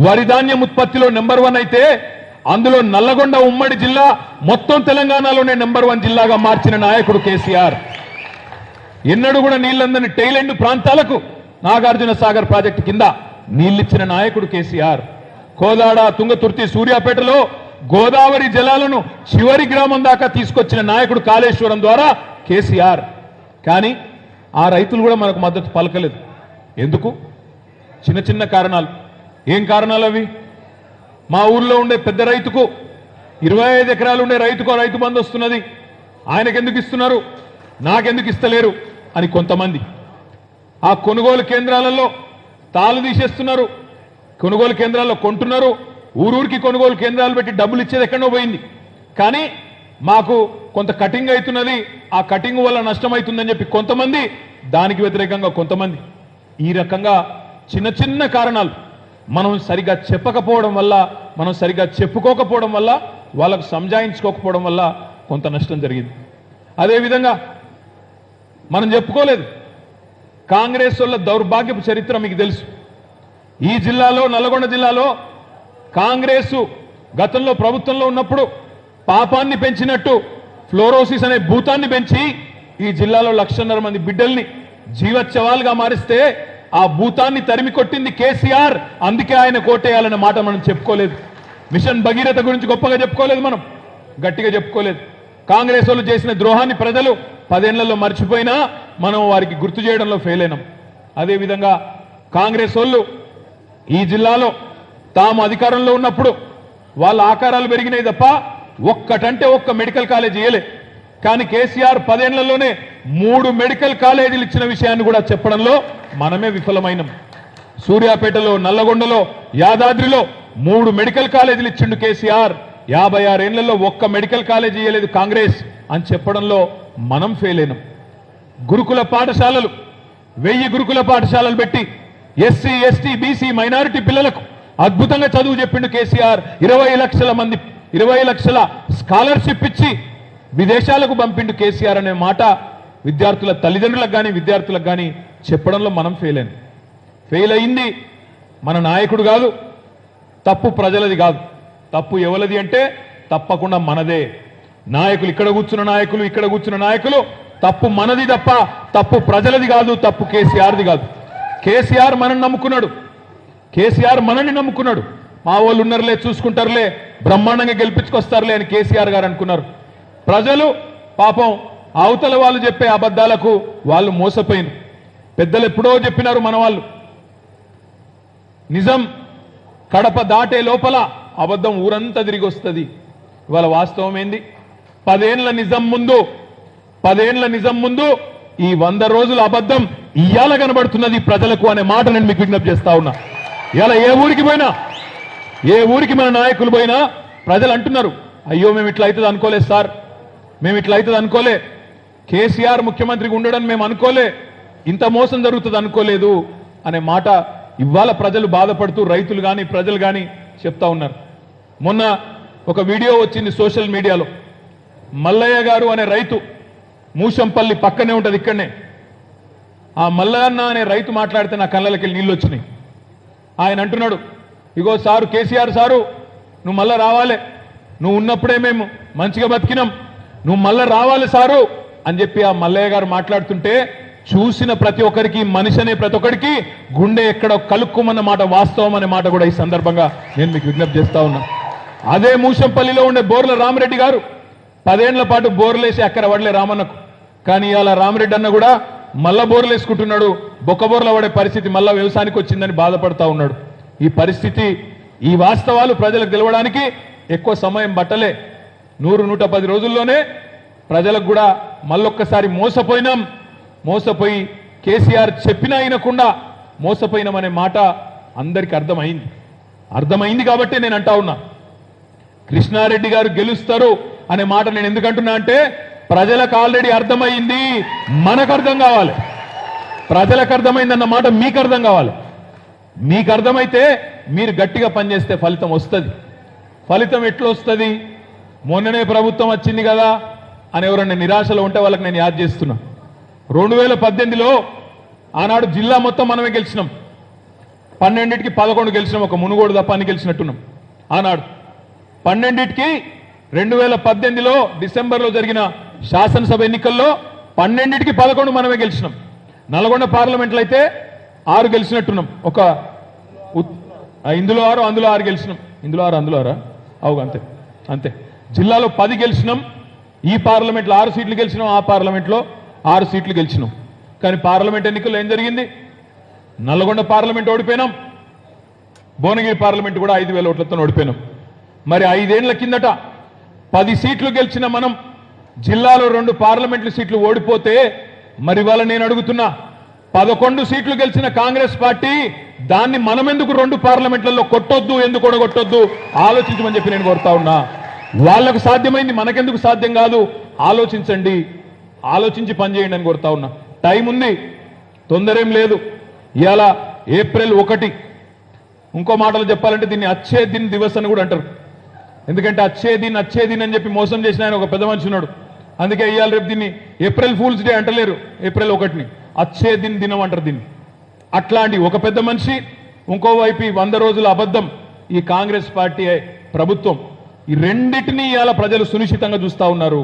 వరి ధాన్యం ఉత్పత్తిలో నెంబర్ 1 అయితే అందులో నల్లగొండ ఉమ్మడి జిల్లా మొత్తం తెలంగాణలోనే నెంబర్ 1 జిల్లాగా మార్చిన నాయకుడు కేసీఆర్. ఎన్నడూ కూడా నీళ్లందని టైలెండ్ ప్రాంతాలకు నాగార్జున సాగర్ ప్రాజెక్టు కింద నీళ్లిచ్చిన నాయకుడు కేసీఆర్. కోదాడ, తుంగతుర్తి, సూర్యాపేటలో గోదావరి జలాలను చివరి గ్రామం దాకా తీసుకొచ్చిన నాయకుడు కాళేశ్వరం ద్వారా కేసీఆర్. కానీ ఆ రైతులు కూడా మనకు మద్దతు పలకలేదు. ఎందుకు? చిన్న చిన్న కారణాలు. ఏం కారణాలు అవి? మా ఊర్లో ఉండే పెద్ద రైతుకు 25 ఎకరాలు ఉండే రైతుకో రైతు బంధు వస్తున్నది, ఆయనకెందుకు ఇస్తున్నారు, నాకెందుకు ఇస్తలేరు అని కొంతమంది. ఆ కొనుగోలు కేంద్రాలలో తాళు తీసేస్తున్నారు, కొనుగోలు కేంద్రాల్లో కొంటున్నారు, ఊరూరికి కొనుగోలు కేంద్రాలు పెట్టి డబ్బులు ఇచ్చేది ఎక్కడో పోయింది. కానీ మాకు కొంత కటింగ్ అవుతున్నది, ఆ కటింగ్ వల్ల నష్టం అవుతుందని చెప్పి కొంతమంది, దానికి వ్యతిరేకంగా కొంతమంది. ఈ రకంగా చిన్న చిన్న కారణాలు మనం సరిగా చెప్పకపోవడం వల్ల, మనం సరిగా చెప్పుకోకపోవడం వల్ల, వాళ్ళకు సంజాయించుకోకపోవడం వల్ల కొంత నష్టం జరిగింది. అదేవిధంగా మనం చెప్పుకోలేదు. కాంగ్రెస్ వాళ్ళ దౌర్భాగ్యపు చరిత్ర మీకు తెలుసు. ఈ జిల్లాలో, నల్లగొండ జిల్లాలో కాంగ్రెస్ గతంలో ప్రభుత్వంలో ఉన్నప్పుడు పాపాన్ని పెంచినట్టు ఫ్లోరోసిస్ అనే భూతాన్ని పెంచి ఈ జిల్లాలో 1,50,000 మంది బిడ్డల్ని జీవోత్సవాలుగా మారిస్తే ఆ భూతాన్ని తరిమి కొట్టింది కేసీఆర్. అందుకే ఆయన కోటేయాలన్న మాట మనం చెప్పుకోలేదు. మిషన్ భగీరథ గురించి గొప్పగా చెప్పుకోలేదు, మనం గట్టిగా చెప్పుకోలేదు. కాంగ్రెస్ వాళ్ళు చేసిన ద్రోహాన్ని ప్రజలు 10 ఏళ్లలో మర్చిపోయినా మనం వారికి గుర్తు చేయడంలో ఫెయిల్ అయినాం. అదేవిధంగా కాంగ్రెస్ వాళ్ళు ఈ జిల్లాలో తాము అధికారంలో ఉన్నప్పుడు వాళ్ళ ఆకారాలు పెరిగినాయి తప్ప ఒక్కటంటే ఒక్క మెడికల్ కాలేజ్ ఇయ్యలే. కానీ కేసీఆర్ 10 ఏళ్లలోనే 3 మెడికల్ కాలేజీలు ఇచ్చిన విషయాన్ని కూడా చెప్పడంలో మనమే విఫలమైనం. సూర్యాపేటలో, నల్లగొండలో, యాదాద్రిలో 3 మెడికల్ కాలేజీలు ఇచ్చిండు కేసీఆర్. 56 ఏళ్లలో ఒక్క మెడికల్ కాలేజీ ఇయ్యలేదు కాంగ్రెస్ అని చెప్పడంలో మనం ఫెయిల్ అయినాం. గురుకుల పాఠశాలలు 1000 గురుకుల పాఠశాలలు పెట్టి ఎస్సీ, ఎస్టీ, బీసీ, మైనారిటీ పిల్లలకు అద్భుతంగా చదువు చెప్పిండు కేసీఆర్. 20 లక్షల మంది, 20 లక్షల స్కాలర్షిప్ ఇచ్చి విదేశాలకు పంపిండు కేసీఆర్ అనే మాట విద్యార్థుల తల్లిదండ్రులకు కానీ విద్యార్థులకు కానీ చెప్పడంలో మనం ఫెయిల్ అయింది మన నాయకుడు కాదు, తప్పు ప్రజలది కాదు. తప్పు ఎవరిది అంటే తప్పకుండా మనదే. నాయకులు ఇక్కడ కూర్చున్న నాయకులు, ఇక్కడ కూర్చున్న నాయకులు, తప్పు మనది తప్ప తప్పు ప్రజలది కాదు, తప్పు కేసీఆర్ది కాదు. కేసీఆర్ మనల్ని నమ్ముకున్నాడు, కేసీఆర్ మనల్ని నమ్ముకున్నాడు. మా వాళ్ళు ఉన్నారులే, చూసుకుంటారులే, బ్రహ్మాండంగా గెలిపించుకొస్తారులే అని కేసీఆర్ గారు అనుకున్నారు. ప్రజలు పాపం అవతల వాళ్ళు చెప్పే అబద్ధాలకు వాళ్ళు మోసపోయినారు. పెద్దలు ఎప్పుడో చెప్పినారు మన వాళ్ళు, నిజం కడప దాటే లోపల అబద్ధం ఊరంతా తిరిగి వస్తుంది. ఇవాళ వాస్తవం ఏంది? 10 ఏళ్ల నిజం ముందు ఈ 100 రోజుల అబద్ధం ఇయ్యాల కనబడుతున్నది ప్రజలకు అనే మాట నేను మీకు విజ్ఞప్తి చేస్తా ఉన్నా. ఇవాళ ఏ ఊరికి మన నాయకులు పోయినా ప్రజలు అంటున్నారు, అయ్యో మేము ఇట్లా అవుతుంది అనుకోలేదు సార్, మేము ఇట్లా అవుతుంది అనుకోలే, కేసీఆర్ ముఖ్యమంత్రిగా ఉండడం మేము అనుకోలే, ఇంత మోసం జరుగుతుంది అనుకోలేదు అనే మాట ఇవాళ ప్రజలు బాధపడుతూ రైతులు కానీ ప్రజలు కానీ చెప్తా ఉన్నారు. మొన్న ఒక వీడియో వచ్చింది సోషల్ మీడియాలో. మల్లయ్య గారు అనే రైతు, మూషంపల్లి పక్కనే ఉంటుంది ఇక్కడనే. ఆ మల్లయ్య అనే రైతు మాట్లాడితే నా కళ్ళకి నీళ్ళు వచ్చినాయి. ఆయన అంటున్నాడు, ఇగో సారు కేసీఆర్ సారు, నువ్వు మళ్ళా రావాలి, నువ్వు ఉన్నప్పుడే మేము మంచిగా బతికినాం, నువ్వు మళ్ళా రావాలి సారు అని చెప్పి ఆ మల్లయ్య గారు మాట్లాడుతుంటే చూసిన ప్రతి ఒక్కరికి, మనిషి అనే ప్రతి ఒక్కరికి గుండె ఎక్కడ కలుక్కుమన్న మాట వాస్తవం అనే మాట కూడా ఈ సందర్భంగా నేను మీకు విజ్ఞప్తి చేస్తా ఉన్నా. అదే మూషంపల్లిలో ఉండే బోర్ల రామరెడ్డి గారు 10 ఏళ్ల పాటు బోర్లేసి అక్కడ పడలే రామన్నకు. కానీ ఇవాళ రామరెడ్డి అన్న కూడా మళ్ళా బోర్లు వేసుకుంటున్నాడు. బొక్క బోర్ల పడే పరిస్థితి మళ్ళా వ్యవసాయానికి వచ్చిందని బాధపడతా ఉన్నాడు. ఈ పరిస్థితి, ఈ వాస్తవాలు ప్రజలకు తెలవడానికి ఎక్కువ సమయం పట్టలే. 100-110 రోజుల్లోనే ప్రజలకు కూడా మళ్ళొక్కసారి మోసపోయి కేసీఆర్ చెప్పినా అయినకుండా మోసపోయినామనే మాట అందరికీ అర్థమైంది కాబట్టి నేను అంటా ఉన్నా, కృష్ణారెడ్డి గారు గెలుస్తారు అనే మాట నేను ఎందుకంటున్నా అంటే ప్రజలకు ఆల్రెడీ అర్థమైంది, మనకు అర్థం కావాలి. ప్రజలకు అర్థమైందన్న మాట మీకు అర్థం కావాలి. మీకు అర్థమైతే మీరు గట్టిగా పనిచేస్తే ఫలితం వస్తుంది. ఫలితం ఎట్లా వస్తుంది? మొన్ననే ప్రభుత్వం వచ్చింది కదా అని ఎవరన్నా నిరాశలో ఉంటే వాళ్ళకి నేను యాద్ చేస్తున్నా. 2018లో ఆనాడు జిల్లా మొత్తం మనమే గెలిచినాం. 12కి 11 గెలిచినాం, ఒక మునుగోడు తప్ప అని గెలిచినట్టున్నాం. ఆనాడు 12కి 2018లో డిసెంబర్లో జరిగిన శాసనసభ ఎన్నికల్లో 12కి 11 మనమే గెలిచినాం. నల్గొండ పార్లమెంట్లో అయితే 6 గెలిచినట్టున్నాం. ఒక ఇందులో 6 అందులో 6 గెలిచినాం. ఇందులో 6 అందులో 6 అవు అంతే. జిల్లాలో 10 గెలిచినాం. ఈ పార్లమెంట్లో 6 సీట్లు గెలిచినాం, ఆ పార్లమెంట్లో 6 సీట్లు గెలిచినాం. కానీ పార్లమెంట్ ఎన్నికల్లో ఏం జరిగింది? నల్గొండ పార్లమెంట్ ఓడిపోయినాం, భువనగిరి పార్లమెంట్ కూడా 5,000 ఓట్లతో ఓడిపోయినాం. మరి 5 ఏళ్ల కిందట 10 సీట్లు గెలిచిన మనం జిల్లాలో 2 పార్లమెంట్లు సీట్లు ఓడిపోతే, మరి వాళ్ళ నేను అడుగుతున్నా, 11 సీట్లు గెలిచిన కాంగ్రెస్ పార్టీ దాన్ని మనం ఎందుకు 2 పార్లమెంట్లలో కొట్టొద్దు, ఎందుకు ఓడగొట్టొద్దు ఆలోచించమని చెప్పి నేను కోరుతా ఉన్నా. వాళ్లకు సాధ్యమైంది మనకెందుకు సాధ్యం కాదు? ఆలోచించండి, ఆలోచించి పనిచేయండి అని కోరుతా ఉన్నా. టైం ఉంది, తొందరేం లేదు. ఇవాళ ఏప్రిల్ 1. ఇంకో మాటలు చెప్పాలంటే దీన్ని అచ్చే దిన్ దివస్ అని కూడా అంటారు. ఎందుకంటే అచ్చే దిన్ అని చెప్పి మోసం చేసిన ఆయన ఒక పెద్ద మనిషి ఉన్నాడు. అందుకే ఇవాళ రేపు దీన్ని ఏప్రిల్ ఫూల్స్ డే అంటలేరు, ఏప్రిల్ 1ని అచ్చే దినం అంటారు దీన్ని. అట్లాంటి ఒక పెద్ద మనిషి, ఇంకోవైపు 100 రోజుల అబద్ధం ఈ కాంగ్రెస్ పార్టీ ప్రభుత్వం, ఈ రెండింటినీ ఇవాళ ప్రజలు సునిశ్చితంగా చూస్తా ఉన్నారు,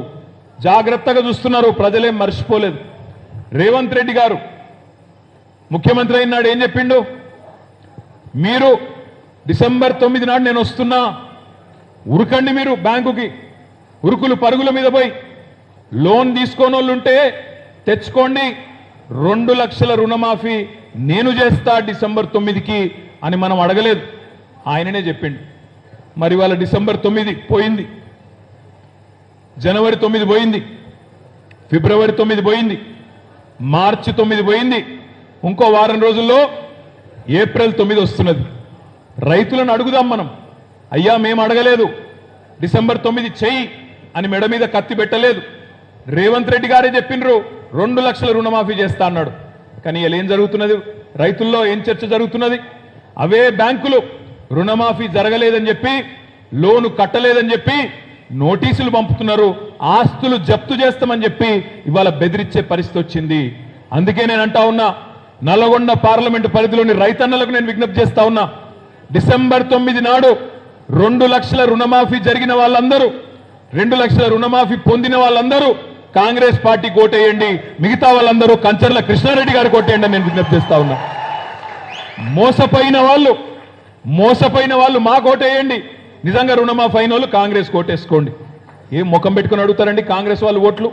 జాగ్రత్తగా చూస్తున్నారు. ప్రజలేం మర్చిపోలేదు. రేవంత్ రెడ్డి గారు ముఖ్యమంత్రి అయినాడు ఏం చెప్పిండు? మీరు డిసెంబర్ 9 నాడు నేను వస్తున్నా, ఉరకండి, మీరు బ్యాంకుకి ఉరుకులు పరుగుల మీద పోయి లోన్ తీసుకోనోళ్ళుంటే తెచ్చుకోండి, 2 లక్షల రుణమాఫీ నేను చేస్తా డిసెంబర్ 9కి అని మనం అడగలేదు, ఆయననే చెప్పిండు. మరి వాళ్ళ డిసెంబర్ 9 పోయింది, జనవరి 9 పోయింది, ఫిబ్రవరి 9 పోయింది, మార్చి 9 పోయింది. ఇంకో వారం రోజుల్లో ఏప్రిల్ 9 వస్తున్నది. రైతులను అడుగుదాం మనం, అయ్యా మేము అడగలేదు, డిసెంబర్ 9 చెయ్యి అని మెడ మీద కత్తి పెట్టలేదు. రేవంత్ రెడ్డి గారే చెప్పిండ్రు 2 లక్షల రుణమాఫీ చేస్తా అన్నాడు. కానీ ఇలా ఏం జరుగుతున్నది? రైతుల్లో ఏం చర్చ జరుగుతున్నది? అవే బ్యాంకులు రుణమాఫీ జరగలేదని చెప్పి, లోను కట్టలేదని చెప్పి నోటీసులు పంపుతున్నారు, ఆస్తులు జప్తు చేస్తామని చెప్పి ఇవాళ బెదిరించే పరిస్థితి వచ్చింది. అందుకే నేను అంటా ఉన్నా, నల్లగొండ పార్లమెంటు పరిధిలోని రైతన్నలకు నేను విజ్ఞప్తి చేస్తా ఉన్నా, డిసెంబర్ 9 నాడు 2 లక్షల రుణమాఫీ జరిగిన వాళ్ళందరూ, 2 లక్షల రుణమాఫీ పొందిన వాళ్ళందరూ కాంగ్రెస్ పార్టీ కోటేయండి, మిగతా వాళ్ళందరూ కంచర్ల కృష్ణారెడ్డి గారు కోటేయండి అని నేను విజ్ఞప్తి చేస్తా ఉన్నా. మోసపోయిన వాళ్ళు మా కోటేయండి, నిజంగా రుణమాఫీ అయిన వాళ్ళు కాంగ్రెస్ కోటేసుకోండి. ఏం ముఖం పెట్టుకుని అడుగుతారండి కాంగ్రెస్ వాళ్ళు ఓట్లు?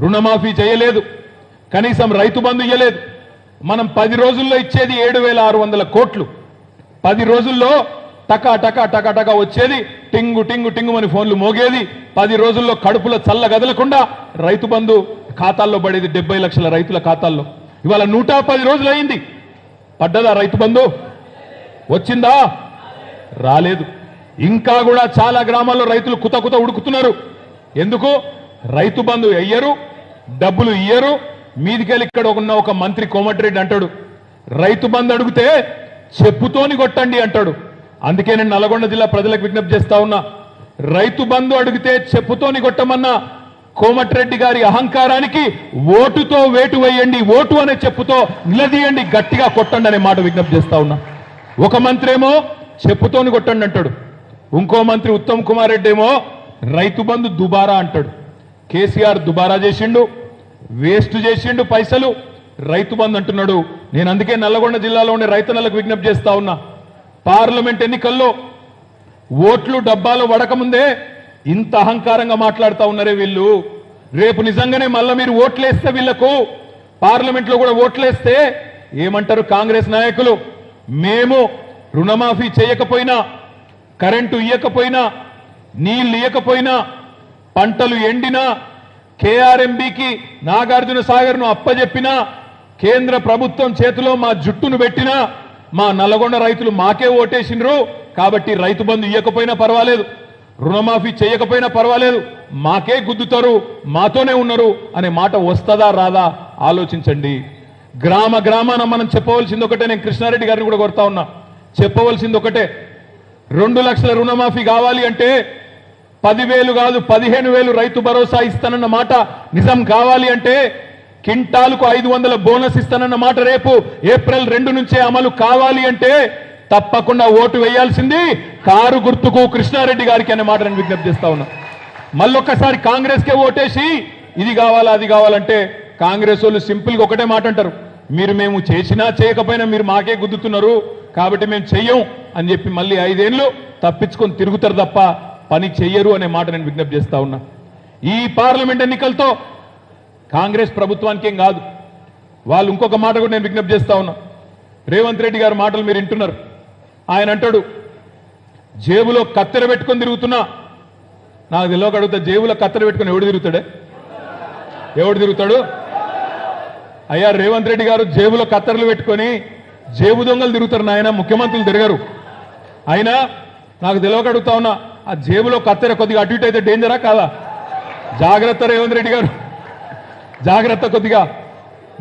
రుణమాఫీ చేయలేదు, కనీసం రైతు బంధు ఇయ్యలేదు. మనం 10 రోజుల్లో ఇచ్చేది 7,600 కోట్లు. 10 రోజుల్లో టకా టకా టకా టకా వచ్చేది, టింగు టింగు టింగు అని ఫోన్లు మోగేది. 10 రోజుల్లో కడుపులో చల్ల గదలకుండా రైతు బంధు ఖాతాల్లో పడేది 70 లక్షల రైతుల ఖాతాల్లో. ఇవాళ 110 రోజులు అయింది. పడ్డదా రైతు బంధు? వచ్చిందా? రాలేదు. ఇంకా కూడా చాలా గ్రామాల్లో రైతులు కుత కుత ఉడుకుతున్నారు. ఎందుకు? రైతు బంధు అయ్యరు, డబ్బులు ఇయ్యరు. మీదికెళ్ళి ఇక్కడ ఉన్న ఒక మంత్రి కోమటిరెడ్డి అంటాడు, రైతు బంధు అడిగితే చెప్పుతోని కొట్టండి అంటాడు. అందుకే నేను నల్గొండ జిల్లా ప్రజలకు విజ్ఞప్తి చేస్తా ఉన్నా, రైతు బంధు అడిగితే చెప్పుతోని కొట్టమన్న కోమటిరెడ్డి గారి అహంకారానికి ఓటుతో వేటు వేయండి, ఓటు అనే చెప్పుతో నిలదీయండి, గట్టిగా కొట్టండి అనే మాట విజ్ఞప్తి చేస్తా ఉన్నా. ఒక మంత్రి ఏమో చెప్పుతోని కొట్టండి అంటాడు, ఇంకో మంత్రి ఉత్తమ్ కుమార్ రెడ్డి ఏమో రైతు బంధు దుబారా అంటాడు. కేసీఆర్ దుబారా చేసిండు, వేస్ట్ చేసిండు పైసలు, రైతు బంధు అంటున్నాడు. నేను అందుకే నల్లగొండ జిల్లాలో ఉండే రైతన్నలకు విజ్ఞప్తి చేస్తా ఉన్నా, పార్లమెంట్ ఎన్నికల్లో ఓట్లు డబ్బాలో వడకముందే ఇంత అహంకారంగా మాట్లాడుతూ ఉన్నారే వీళ్ళు. రేపు నిజంగానే మళ్ళా మీరు ఓట్లేస్తే వీళ్లకు పార్లమెంట్లో కూడా ఓట్లేస్తే ఏమంటారు కాంగ్రెస్ నాయకులు? మేము రుణమాఫీ చేయకపోయినా, కరెంటు ఇయ్యకపోయినా, నీళ్లు ఇయ్యకపోయినా, పంటలు ఎండినా, కేఆర్ఎంబీకి నాగార్జున సాగర్ను అప్పజెప్పినా, కేంద్ర ప్రభుత్వం చేతిలో మా జుట్టును పెట్టినా, మా నల్లగొండ రైతులు మాకే ఓటేసిండ్రు కాబట్టి రైతు బంధు ఇయ్యకపోయినా పర్వాలేదు, రుణమాఫీ చేయకపోయినా పర్వాలేదు, మాకే గుద్దుతారు, మాతోనే ఉన్నారు అనే మాట వస్తుందా రాదా ఆలోచించండి. గ్రామ గ్రామాన మనం చెప్పవలసింది ఒకటే. నేను కృష్ణారెడ్డి గారిని కూడా కోరుతా ఉన్నా, చెప్పవలసింది ఒకటే. 2 లక్షల రుణమాఫీ కావాలి అంటే 10,000 కాదు 15,000 రైతు భరోసా ఇస్తానన్న మాట నిజం కావాలి అంటే, కింటాలకు 500 బోనస్ ఇస్తానన్న మాట రేపు ఏప్రిల్ 2 నుంచే అమలు కావాలి అంటే తప్పకుండా ఓటు వేయాల్సింది కారు గుర్తుకు కృష్ణారెడ్డి గారికి అనే మాట నేను విజ్ఞప్తి చేస్తా ఉన్నా. మళ్ళొక్కసారి కాంగ్రెస్కే ఓటేసి ఇది కావాలా అది కావాలంటే కాంగ్రెస్ వాళ్ళు సింపుల్గా ఒకటే మాట అంటారు, మేము చేసినా చేయకపోయినా మీరు మాకే గుద్దుతున్నారు కాబట్టి మేము చెయ్యం అని చెప్పి మళ్ళీ 5 ఏళ్ళు తప్పించుకొని తిరుగుతారు తప్ప పని చెయ్యరు అనే మాట నేను విజ్ఞప్తి చేస్తా ఉన్నా. ఈ పార్లమెంట్ ఎన్నికలతో కాంగ్రెస్ ప్రభుత్వానికి ఏం కాదు. వాళ్ళు ఇంకొక మాట కూడా నేను విజ్ఞప్తి చేస్తా ఉన్నా. రేవంత్ రెడ్డి గారి మాటలు మీరు వింటున్నారు. ఆయన అంటాడు, జేబులో కత్తెర పెట్టుకొని తిరుగుతున్నా. నాకు తెలియక అడుగుతా, జేబులో కత్తెర పెట్టుకొని ఎవడు తిరుగుతాడే? ఎవడు తిరుగుతాడు? అయ్యా రేవంత్ రెడ్డి గారు జేబులో కత్తెరలు పెట్టుకొని జేబు దొంగలు తిరుగుతారు నాయన, ముఖ్యమంత్రులు తిరగరు. అయినా నాకు తెలియక అడుగుతా ఉన్నా, ఆ జేబులో కత్తెర కొద్దిగా అటు ఇటు అయితే డేంజరా కాదా? జాగ్రత్త రేవంత్ రెడ్డి గారు, జాగ్రత్త. కొద్దిగా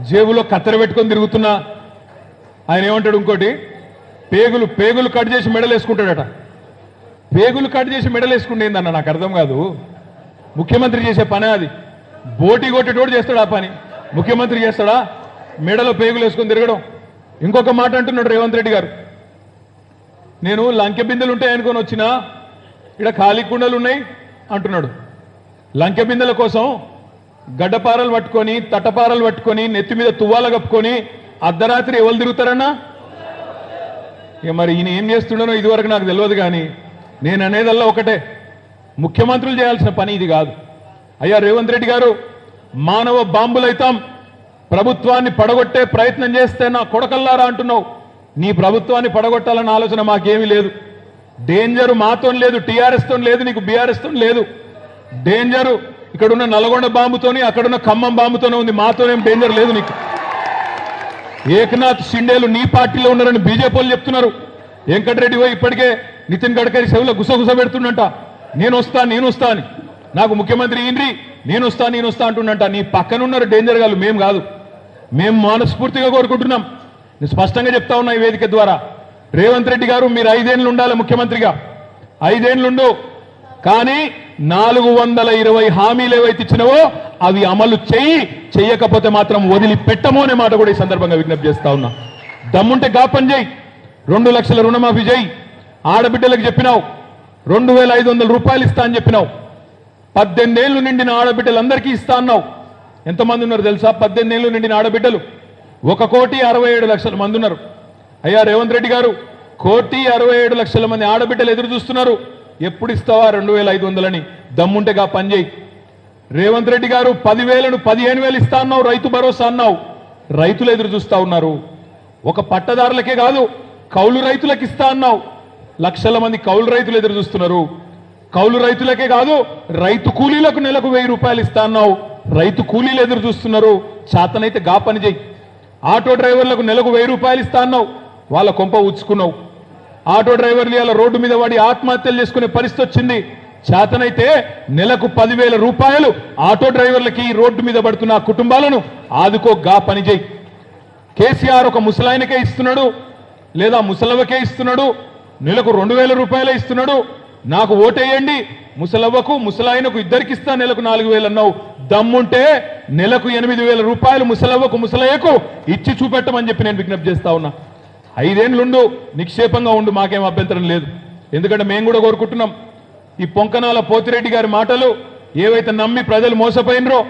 జేబులో కత్తెర పెట్టుకొని తిరుగుతున్నా. ఆయన ఏమంటాడు ఇంకోటి, పేగులు కట్ చేసి మెడలు వేసుకుంటాడట. పేగులు కట్ చేసి మెడలు వేసుకుంటేందన్న నాకు అర్థం కాదు. ముఖ్యమంత్రి చేసే పనే అది. బోటి కొట్టేటోడు చేస్తాడు ఆ పని, ముఖ్యమంత్రి చేస్తాడా? మెడలో పేగులు వేసుకొని తిరగడం. ఇంకొక మాట అంటున్నాడు రేవంత్ రెడ్డి గారు, నేను లంకె బిందెలు ఉంటాయనుకొని వచ్చినా, ఇక్కడ ఖాళీ కుండలు ఉన్నాయి అంటున్నాడు. లంకె బిందెల కోసం గడ్డపారలు పట్టుకొని తట్టపారలు పట్టుకొని నెత్తి మీద తువ్వాల కప్పుకొని అర్ధరాత్రి ఎవరు తిరుగుతారన్నా? ఇక మరి ఈయన ఏం చేస్తున్నానో ఇదివరకు నాకు తెలియదు. కానీ నేను అనేదల్లా ఒకటే, ముఖ్యమంత్రులు చేయాల్సిన పని ఇది కాదు. అయ్యా రేవంత్ రెడ్డి గారు, మానవ బాంబులైతాం, ప్రభుత్వాన్ని పడగొట్టే ప్రయత్నం చేస్తే నా కొడకల్లారా అంటున్నావు. నీ ప్రభుత్వాన్ని పడగొట్టాలన్న ఆలోచన మాకేమీ లేదు. డేంజరు మాతో లేదు, టీఆర్ఎస్తో లేదు, నీకు బీఆర్ఎస్తో లేదు. డేంజరు ఇక్కడున్న నల్గొండ బాంబుతోని అక్కడున్న ఖమ్మం బాంబుతోనే ఉంది, మాతోనేం డేంజర్ లేదు నీకు. ఏకనాథ్ షిండేలు నీ పార్టీలో ఉన్నారని బీజేపీ వాళ్ళు చెప్తున్నారు. వెంకటరెడ్డి పోయి ఇప్పటికే నితిన్ గడ్కరీ చెవులో గుసగుస పెడుతుండంట, నేను వస్తా అని, నాకు ముఖ్యమంత్రి ఇంద్రి నేను వస్తా అంటుండంట. నీ పక్కనున్నారు డేంజర్ గాళ్ళు, మేము కాదు. మేము మనస్ఫూర్తిగా కోరుకుంటున్నాం. నేను స్పష్టంగా చెప్తా ఉన్నా ఈ వేదిక ద్వారా, రేవంత్ రెడ్డి గారు మీరు 5 ఏళ్ళు ఉండాలి ముఖ్యమంత్రిగా, 5 ఏళ్ళు ఉండు. కానీ 420 హామీలు ఏవైతే ఇచ్చినవో అవి అమలు చెయ్యకపోతే మాత్రం వదిలిపెట్టము అనే మాట కూడా ఈ సందర్భంగా విజ్ఞప్తి చేస్తా ఉన్నా. దమ్ముంటే గాపని చేయి, 2 లక్షల రుణమాఫీ చేయి. ఆడబిడ్డలకు చెప్పినావు 2,500 రూపాయలు ఇస్తా అని చెప్పినావు. 18 ఏళ్లు నిండిన ఆడబిడ్డలందరికీ ఇస్తా అన్నావు. ఎంతమంది ఉన్నారు తెలుసా? 18 ఏళ్లు నిండిన ఆడబిడ్డలు 1,67,00,000 మంది ఉన్నారు. అయ్యా రేవంత్ రెడ్డి గారు, 1,67,00,000 మంది ఆడబిడ్డలు ఎదురు చూస్తున్నారు. ఎప్పుడు ఇస్తావా 2,500 దమ్ముంటేగా పనిచేయి. రేవంత్ రెడ్డి గారు 10,000ను 15,000 ఇస్తా అన్నావు, రైతు భరోసా అన్నావు. రైతులు ఎదురు చూస్తా ఉన్నారు. ఒక పట్టదారులకే కాదు కౌలు రైతులకు ఇస్తా అన్నావు. లక్షల మంది కౌలు రైతులు ఎదురు చూస్తున్నారు. కౌలు రైతులకే కాదు రైతు కూలీలకు నెలకు 1,000 రూపాయలు ఇస్తా అన్నావు. రైతు కూలీలు ఎదురు చూస్తున్నారు. చేతనైతే గా పని చేయి. ఆటో డ్రైవర్లకు నెలకు 1,000 రూపాయలు ఇస్తా అన్నావు. వాళ్ళ కొంప ఉచ్చుకున్నావు. ఆటో డ్రైవర్లు ఇలా రోడ్డు మీద వాడి ఆత్మహత్యలు చేసుకునే పరిస్థితి వచ్చింది. చేతనైతే నెలకు 10,000 రూపాయలు ఆటో డ్రైవర్లకి రోడ్డు మీద పడుతున్న కుటుంబాలను ఆదుకో, గా పని చేయి. కేసీఆర్ ఒక ముసలాయనకే ఇస్తున్నాడు, లేదా ముసలవ్వకే ఇస్తున్నాడు, నెలకు 2,000 రూపాయలే ఇస్తున్నాడు. నాకు ఓటేయండి, ముసలవ్వకు ముసలాయనకు ఇద్దరికి ఇస్తా, నెలకు 4,000 అన్నావు. దమ్ముంటే నెలకు 8,000 రూపాయలు ముసలవ్వకు ముసలయ్యకు ఇచ్చి చూపెట్టమని చెప్పి నేను విజ్ఞప్తి చేస్తా ఉన్నా. 5 ఏళ్లుండు, నిక్షేపంగా ఉండు, మాకేం అభ్యంతరం లేదు. ఎందుకంటే మేము కూడా కోరుకుంటున్నాం. ఈ పొంకనాల పోతిరెడ్డి గారి మాటలు ఏవైతే నమ్మి ప్రజలు మోసపోయినరో,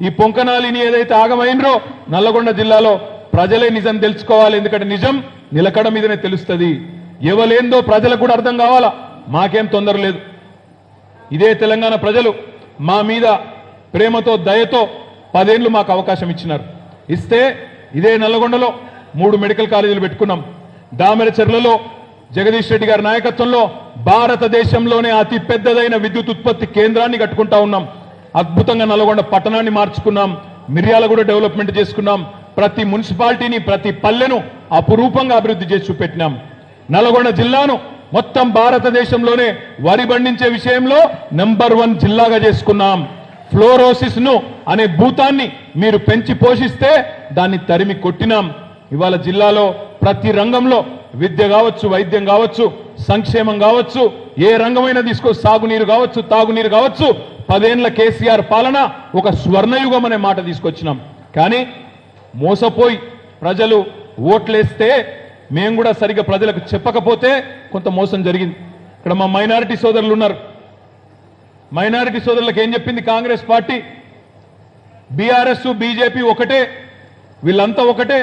ఈ పొంకనాలిని ఏదైతే ఆగమైనరో, నల్లగొండ జిల్లాలో ప్రజలే నిజం తెలుసుకోవాలి. ఎందుకంటే నిజం నిలకడ మీదనే తెలుస్తుంది. ఎవలేందో ప్రజలకు కూడా అర్థం కావాలా. మాకేం తొందర లేదు. ఇదే తెలంగాణ ప్రజలు మా మీద ప్రేమతో దయతో 10 ఏళ్లు మాకు అవకాశం ఇచ్చినారు. ఇస్తే ఇదే నల్లగొండలో 3 మెడికల్ కాలేజీలు పెట్టుకున్నాం. దామెరచెర్లలో జగదీష్ రెడ్డి గారి నాయకత్వంలో భారతదేశంలోనే అతి పెద్దదైన విద్యుత్ ఉత్పత్తి కేంద్రాన్ని కట్టుకుంటా ఉన్నాం. అద్భుతంగా నల్లగొండ పట్టణాన్ని మార్చుకున్నాం. మిర్యాలగూడ డెవలప్మెంట్ చేసుకున్నాం. ప్రతి మున్సిపాలిటీని, ప్రతి పల్లెను అపురూపంగా అభివృద్ధి చేసి చూపెట్టినాం. నల్లగొండ జిల్లాను మొత్తం భారతదేశంలోనే వరి పండించే విషయంలో నంబర్ 1 జిల్లాగా చేసుకున్నాం. ఫ్లోరోసిస్ ను అనే భూతాన్ని మీరు పెంచి పోషిస్తే దాన్ని తరిమి కొట్టినాం. ఇవాళ జిల్లాలో ప్రతి రంగంలో విద్య కావచ్చు, వైద్యం కావచ్చు, సంక్షేమం కావచ్చు, ఏ రంగమైనా తీసుకో, సాగునీరు కావచ్చు, తాగునీరు కావచ్చు, 10 ఏళ్ల కేసీఆర్ పాలన ఒక స్వర్ణయుగం అనే మాట తీసుకొచ్చినాం. కానీ మోసపోయి ప్రజలు ఓట్లేస్తే మేము కూడా సరిగ్గా ప్రజలకు చెప్పకపోతే కొంత మోసం జరిగింది. ఇక్కడ మా మైనారిటీ సోదరులు ఉన్నారు. మైనారిటీ సోదరులకు ఏం చెప్పింది కాంగ్రెస్ పార్టీ? బీఆర్ఎస్ బీజేపీ ఒకటే, వీళ్ళంతా ఒకటే,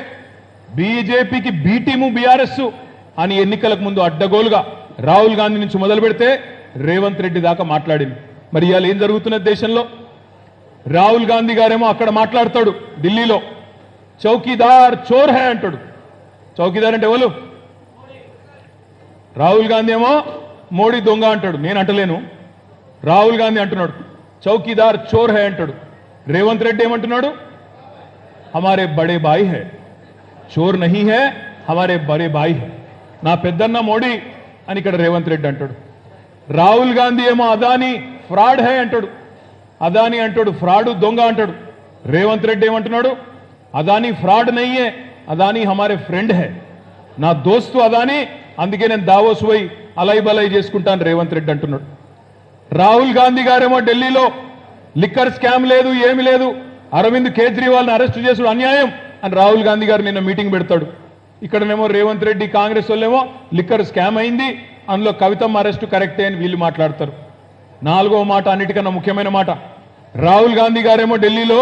బీజేపీకి బి టీము బీఆర్ఎస్ అని ఎన్నికలకు ముందు అడ్డగోలుగా రాహుల్ గాంధీ నుంచి మొదలు పెడితే రేవంత్ రెడ్డి దాకా మాట్లాడింది. మరి ఇవాళ ఏం జరుగుతున్నది దేశంలో? రాహుల్ గాంధీ గారేమో అక్కడ మాట్లాడతాడు ఢిల్లీలో, చౌకీదార్ చోర్ హై అంటాడు. చౌకీదార్ అంటే ఎవరు? రాహుల్ గాంధీ ఏమో మోడీ దొంగ అంటాడు. నేను అంటలేను, రాహుల్ గాంధీ అంటున్నాడు చౌకీదార్ చోర్ హై అంటాడు. రేవంత్ రెడ్డి ఏమంటున్నాడు? హమారే బడే బాయి హై, చోర్ నహీ హై, హమారే బడే బాయి హై. నా పెద్దన్న మోడీ అని ఇక్కడ రేవంత్ రెడ్డి అంటాడు. రాహుల్ గాంధీ ఏమో అదానీ ఫ్రాడ్ హై అంటాడు. అదానీ అంటాడు ఫ్రాడ్, దొంగ అంటాడు. రేవంత్ రెడ్డి ఏమంటున్నాడు? అదానీ ఫ్రాడ్ నయ్యే, అదానీ హమారే ఫ్రెండ్ హై. నా దోస్తు అదానీ, అందుకే నేను దావోస్ పోయి అలై బలై చేసుకుంటాను రేవంత్ రెడ్డి అంటున్నాడు. రాహుల్ గాంధీ గారేమో ఢిల్లీలో లిక్కర్ స్కామ్ లేదు, ఏమి లేదు, అరవింద్ కేజ్రీవాల్ని అరెస్ట్ చేసుడు అన్యాయం అని రాహుల్ గాంధీ గారు నిన్న మీటింగ్ పెడతాడు. ఇక్కడనేమో రేవంత్ రెడ్డి కాంగ్రెస్ వాళ్ళేమో లిక్కర్ స్కామ్ అయింది, అందులో కవితమ్మ అరెస్టు కరెక్టే అని వీళ్ళు మాట్లాడతారు. 4వ మాట, అన్నిటికన్నా ముఖ్యమైన మాట, రాహుల్ గాంధీ గారేమో ఢిల్లీలో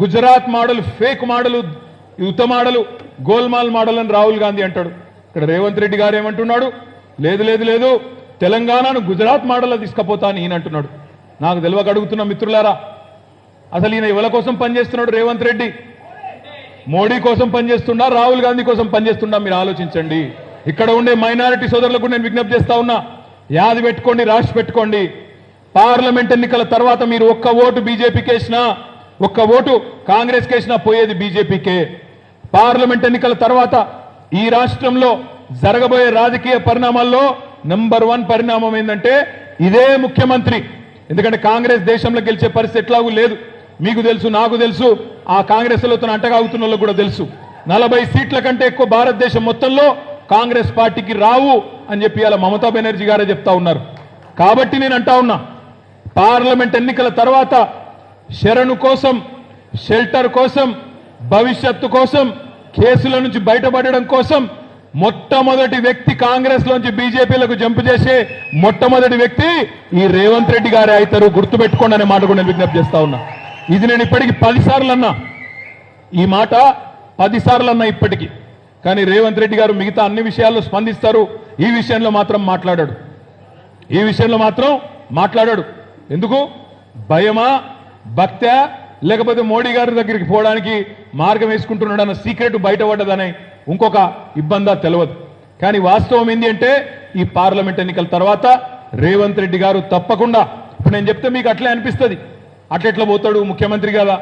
గుజరాత్ మోడల్, ఫేక్ మోడల్, యుద్ధ మోడల్, గోల్మాల్ మోడల్ అని రాహుల్ గాంధీ అంటాడు. ఇక్కడ రేవంత్ రెడ్డి గారు ఏమంటున్నాడు? లేదు లేదు లేదు, తెలంగాణను గుజరాత్ మోడల్లో తీసుకుపోతా అని ఈయన అంటున్నాడు. నాకు తెలియక అడుగుతున్న మిత్రులారా, అసలు ఈయన ఎవరి కోసం పనిచేస్తున్నాడు? రేవంత్ రెడ్డి మోడీ కోసం పనిచేస్తుండా, రాహుల్ గాంధీ కోసం పనిచేస్తుండా? మీరు ఆలోచించండి. ఇక్కడ ఉండే మైనారిటీ సోదరులకు నేను విజ్ఞప్తి చేస్తా ఉన్నా, యాది పెట్టుకోండి, రాసి పెట్టుకోండి. పార్లమెంట్ ఎన్నికల తర్వాత మీరు ఒక్క ఓటు బీజేపీకి వేసినా, ఒక్క ఓటు కాంగ్రెస్కి వేసినా పోయేది బీజేపీకే. పార్లమెంట్ ఎన్నికల తర్వాత ఈ రాష్ట్రంలో జరగబోయే రాజకీయ పరిణామాల్లో నంబర్ 1 పరిణామం ఏంటంటే ఇదే ముఖ్యమంత్రి. ఎందుకంటే కాంగ్రెస్ దేశంలో గెలిచే పరిస్థితి ఎట్లాగూ లేదు. మీకు తెలుసు, నాకు తెలుసు, ఆ కాంగ్రెస్లతో అంటగాగుతున్న వాళ్ళకు కూడా తెలుసు. 40 సీట్ల కంటే ఎక్కువ భారతదేశం మొత్తంలో కాంగ్రెస్ పార్టీకి రావు అని చెప్పి అలా మమతా బెనర్జీ గారే చెప్తా ఉన్నారు. కాబట్టి నేను అంటా ఉన్నా, పార్లమెంట్ ఎన్నికల తర్వాత శరణు కోసం, షెల్టర్ కోసం, భవిష్యత్తు కోసం, కేసుల నుంచి బయటపడడం కోసం మొట్టమొదటి వ్యక్తి కాంగ్రెస్ లోంచి బీజేపీలకు జంపు చేసే మొట్టమొదటి వ్యక్తి ఈ రేవంత్ రెడ్డి గారే అవుతారు. గుర్తుపెట్టుకోండి అనే మాట కూడా నేను విజ్ఞప్తి చేస్తా ఉన్నా. ఇది నేను ఇప్పటికి 10 సార్లు అన్నా, ఈ మాట 10 సార్లు అన్నా. ఇప్పటికీ కానీ రేవంత్ రెడ్డి గారు మిగతా అన్ని విషయాల్లో స్పందిస్తారు, ఈ విషయంలో మాత్రం మాట్లాడాడు. ఈ విషయంలో మాత్రం మాట్లాడాడు. ఎందుకు? భయమా, భక్త్యా, లేకపోతే మోడీ గారి దగ్గరికి పోవడానికి మార్గం వేసుకుంటున్నాడన్న సీక్రెట్ బయటపడ్డదని ఇంకొక ఇబ్బందా తెలియదు. కానీ వాస్తవం ఏంటి అంటే ఈ పార్లమెంట్ ఎన్నికల తర్వాత రేవంత్ రెడ్డి గారు తప్పకుండా, ఇప్పుడు నేను చెప్తే మీకు అట్లే అనిపిస్తుంది, అట్లెట్లా పోతాడు ముఖ్యమంత్రి కదా,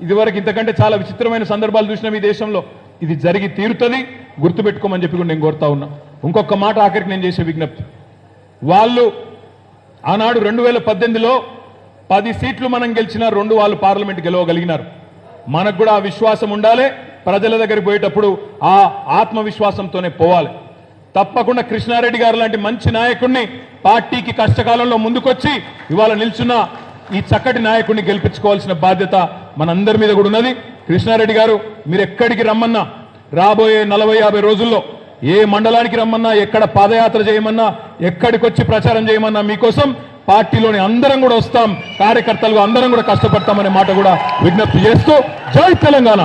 ఇదివరకు ఇంతకంటే చాలా విచిత్రమైన సందర్భాలు చూసినాం ఈ దేశంలో, ఇది జరిగి తీరుతుంది, గుర్తుపెట్టుకోమని చెప్పి కూడా నేను కోరుతా ఉన్నా. ఇంకొక మాట ఆఖరికి నేను చేసే విజ్ఞప్తి, వాళ్ళు ఆనాడు 2018లో 10 సీట్లు మనం గెలిచినా 2 వాళ్ళు పార్లమెంట్ గెలవగలిగినారు. మనకు కూడా ఆ విశ్వాసం ఉండాలి, ప్రజల దగ్గరికి పోయేటప్పుడు ఆ ఆత్మవిశ్వాసంతోనే పోవాలి. తప్పకుండా కృష్ణారెడ్డి గారు లాంటి మంచి నాయకుడిని, పార్టీకి కష్టకాలంలో ముందుకొచ్చి ఇవాళ నిల్చున్న ఈ చక్కటి నాయకుడిని గెలిపించుకోవాల్సిన బాధ్యత మనందరి మీద కూడా ఉన్నది. కృష్ణారెడ్డి గారు మీరు ఎక్కడికి రమ్మన్నా, రాబోయే 40-50 రోజుల్లో ఏ మండలానికి రమ్మన్నా, ఎక్కడ పాదయాత్ర చేయమన్నా, ఎక్కడికి వచ్చి ప్రచారం చేయమన్నా మీకోసం పార్టీలోని అందరం కూడా వస్తాం, కార్యకర్తలు అందరం కూడా కష్టపడతామనే మాట కూడా విజ్ఞప్తి చేస్తూ జై తెలంగాణ.